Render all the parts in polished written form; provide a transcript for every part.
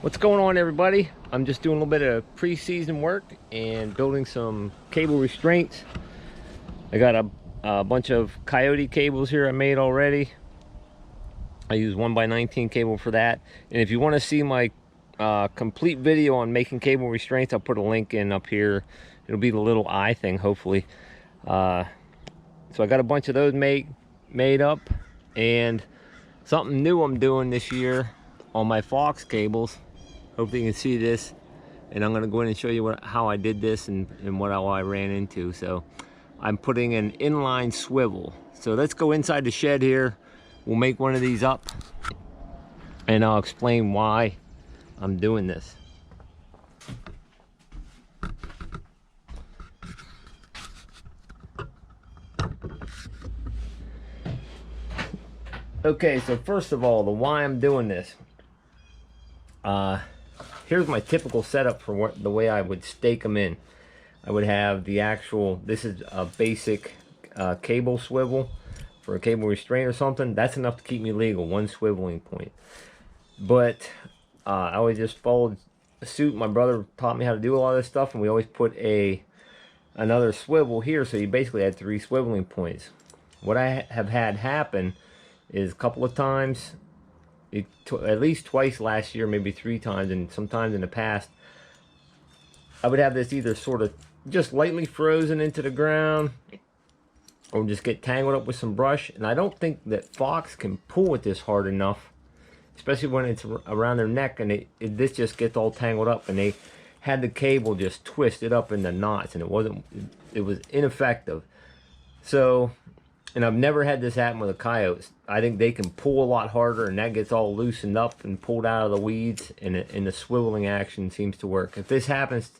What's going on, everybody? I'm just doing a little bit of pre-season work and building some cable restraints. I got a bunch of Coyote cables here I made already. I use 1x19 cable for that. And if you want to see my complete video on making cable restraints, I'll put a link in up here. It'll be the little eye thing, hopefully. So I got a bunch of those made up, and something new I'm doing this year on my Fox cables. Hopefully you can see this, and I'm going to go in and show you how I did this and what I ran into. So I'm putting an inline swivel. So let's go inside the shed here. We'll make one of these up, and I'll explain why I'm doing this. Okay, so first of all, the why I'm doing this. Here's my typical setup for the way I would stake them in. I would have the actual, this is a basic cable swivel for a cable restraint or something. That's enough to keep me legal, one swiveling point. But I always just followed suit. My brother taught me how to do a lot of this stuff, and we always put another swivel here, so you basically had 3 swiveling points. What I have had happen is a couple of times, at least twice last year, maybe 3 times, and sometimes in the past, I would have this either sort of just lightly frozen into the ground or just get tangled up with some brush. And I don't think that Fox can pull it this hard enough, especially when it's around their neck, and this just gets all tangled up, and they had the cable just twisted up into knots, and it was ineffective. So, and I've never had this happen with the Coyotes. I think they can pull a lot harder, and that gets all loosened up and pulled out of the weeds, and the swiveling action seems to work. If it happens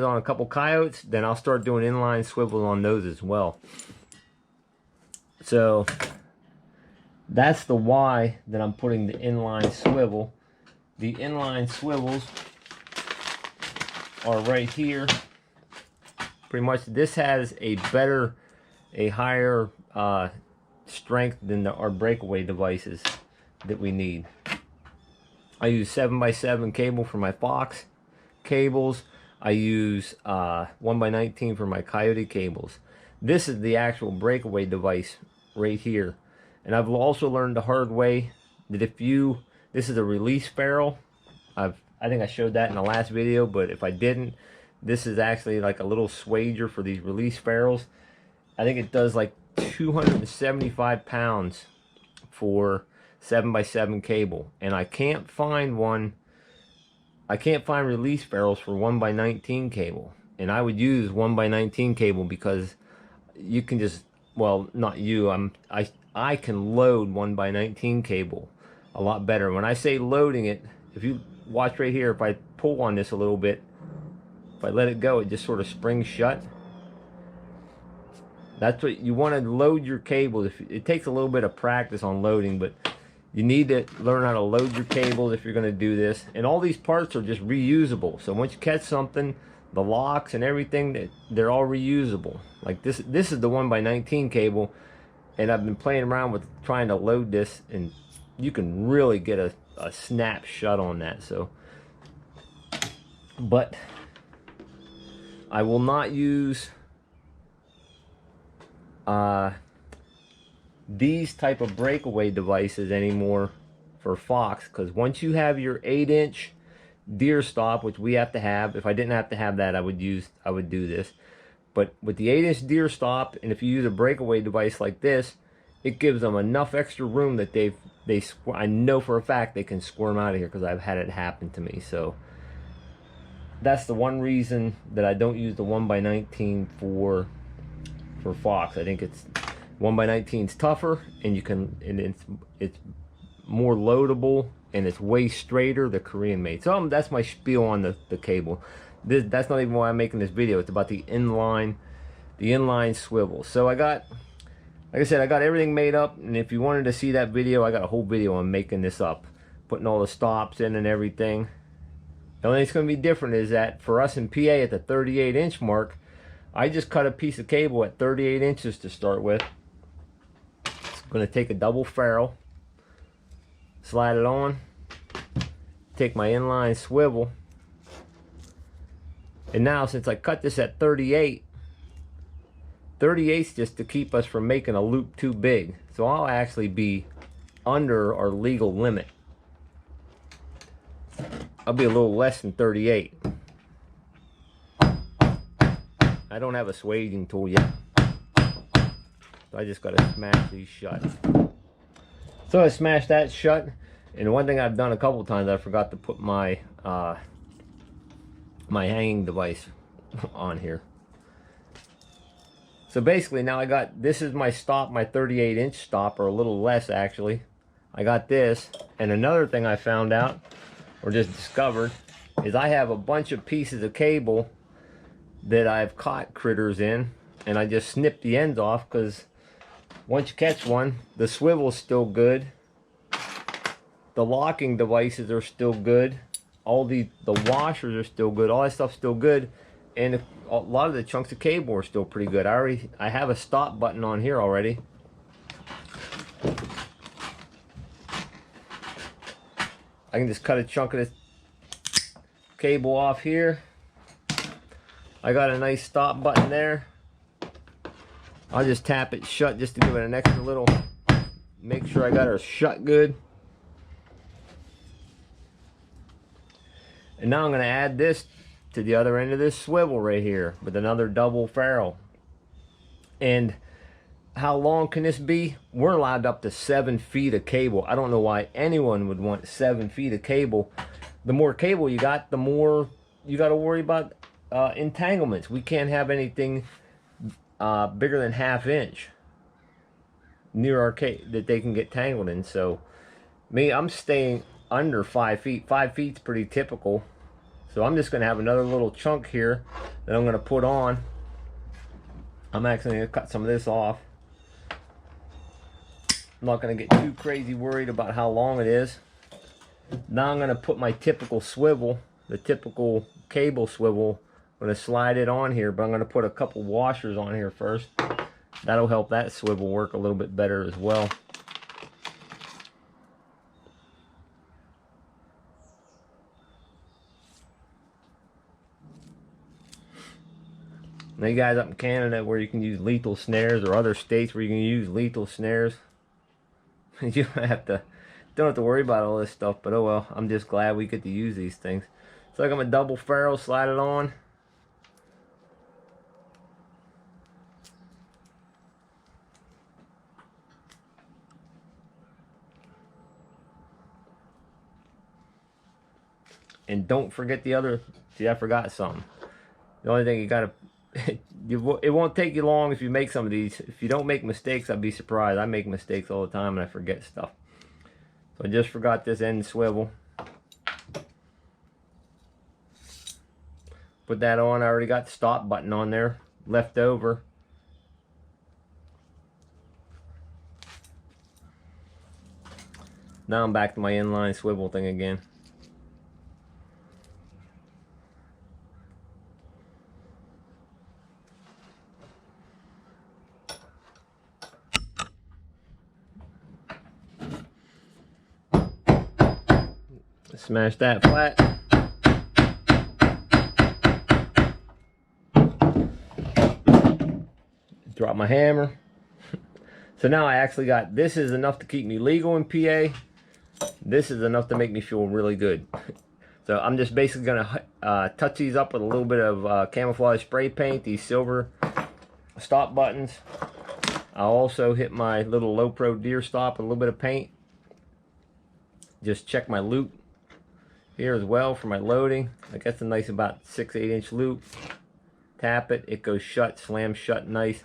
on a couple Coyotes, then I'll start doing inline swivel on those as well. So that's the why that I'm putting the inline swivel. The inline swivels are right here. Pretty much this has a higher strength than our breakaway devices that we need. I use 7x7 cable for my Fox cables. I use 1x19 for my Coyote cables. This is the actual breakaway device right here. And I've also learned the hard way that this is a release ferrule. I think I showed that in the last video, but if I didn't, this is actually like a little swager for these release ferrules. I think it does like 275 pounds for 7x7 cable, and I can't find release ferrules for 1x19 cable. And I would use 1x19 cable because you can just, well, not you, I can load 1x19 cable a lot better. When I say loading it, if you watch right here, if I pull on this a little bit, if I let it go, it just sort of springs shut. That's what you want to load your cables. It takes a little bit of practice on loading, but you need to learn how to load your cables if you're going to do this. And all these parts are just reusable. So once you catch something, the locks and everything, they're all reusable. Like this is the 1x19 cable, and I've been playing around with trying to load this, and you can really get a snap shut on that. So, but I will not use these type of breakaway devices anymore for Fox, because once you have your 8-inch deer stop, which we have to have, if I didn't have to have that, I would do this. But with the 8-inch deer stop, and if you use a breakaway device like this, it gives them enough extra room that I know for a fact they can squirm out of here, because I've had it happen to me. So that's the one reason that I don't use the 1x19 for Fox. I think it's 1x19 is tougher, and it's more loadable, and it's way straighter, the Korean made. So that's my spiel on the cable. That's not even why I'm making this video. It's about the inline swivel. So like I said, I got everything made up, and if you wanted to see that video, I got a whole video on making this up, putting all the stops in and everything. The only thing that's going to be different is that for us in PA at the 38-inch mark, I just cut a piece of cable at 38 inches to start with. It's going to take a double ferrule, slide it on, take my inline swivel, and now since I cut this at 38's just to keep us from making a loop too big. So I'll actually be under our legal limit. I'll be a little less than 38. I don't have a swaging tool yet, so I just gotta smash these shut. So I smashed that shut, and one thing I've done a couple times, I forgot to put my my hanging device on here. So basically now I got, this is my stop, my 38-inch stop, or a little less actually. I got this, and another thing I found out, or just discovered, is I have a bunch of pieces of cable that I've caught critters in, and I just snip the ends off, because once you catch one, the swivel's still good, the locking devices are still good, all the washers are still good, all that stuff's still good, and a lot of the chunks of cable are still pretty good. I have a stop button on here already. I can just cut a chunk of this cable off here. I got a nice stop button there. I'll just tap it shut just to give it an extra little, make sure I got her shut good. And now I'm going to add this to the other end of this swivel right here with another double ferrule. And how long can this be? We're allowed up to 7 feet of cable. I don't know why anyone would want 7 feet of cable. The more cable you got, the more you got to worry about entanglements. We can't have anything bigger than 1/2 inch near our that they can get tangled in. So I'm staying under 5 feet. 5 feet's pretty typical. So I'm just going to have another little chunk here that I'm going to put on. I'm actually going to cut some of this off. I'm not going to get too crazy worried about how long it is. Now I'm going to put my typical swivel, the typical cable swivel. I'm going to slide it on here, but I'm going to put a couple washers on here first. That'll help that swivel work a little bit better as well. Now you guys up in Canada where you can use lethal snares, or other states where you can use lethal snares, you don't have to worry about all this stuff, but oh well, I'm just glad we get to use these things. So like I'm a double ferrule, slide it on. And don't forget the other, see I forgot something. The only thing you gotta, it won't take you long if you make some of these. If you don't make mistakes, I'd be surprised. I make mistakes all the time and I forget stuff. So I just forgot this end swivel. Put that on. I already got the stop button on there, left over. Now I'm back to my inline swivel thing again. Smash that flat. Drop my hammer. So now I actually got, this is enough to keep me legal in PA. This is enough to make me feel really good. So I'm just basically gonna touch these up with a little bit of camouflage spray paint, these silver stop buttons. I'll also hit my little low pro deer stop with a little bit of paint. Just check my loop here as well for my loading. I got some nice about 6-8 inch loop. Tap it, it goes shut, slam shut nice.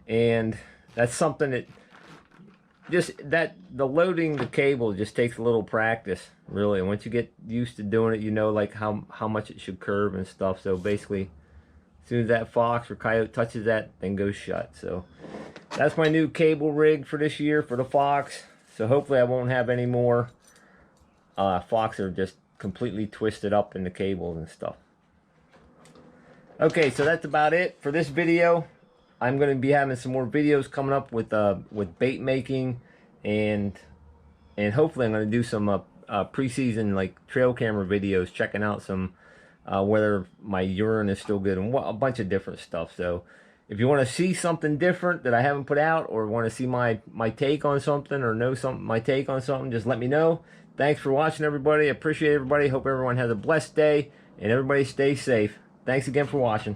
And that's something that the loading the cable just takes a little practice, really. And once you get used to doing it, you know like how much it should curve and stuff. So basically, as soon as that fox or coyote touches that, then goes shut. So that's my new cable rig for this year for the fox. So hopefully I won't have any more fox that are just completely twisted up in the cables and stuff. Okay, so that's about it for this video. I'm going to be having some more videos coming up with bait making, and hopefully I'm going to do some preseason like trail camera videos, checking out some whether my urine is still good and a bunch of different stuff. So if you want to see something different that I haven't put out, or want to see my take on something, or know something, my take on something, just let me know. Thanks for watching, everybody. I appreciate everybody. Hope everyone has a blessed day, and everybody stay safe. Thanks again for watching.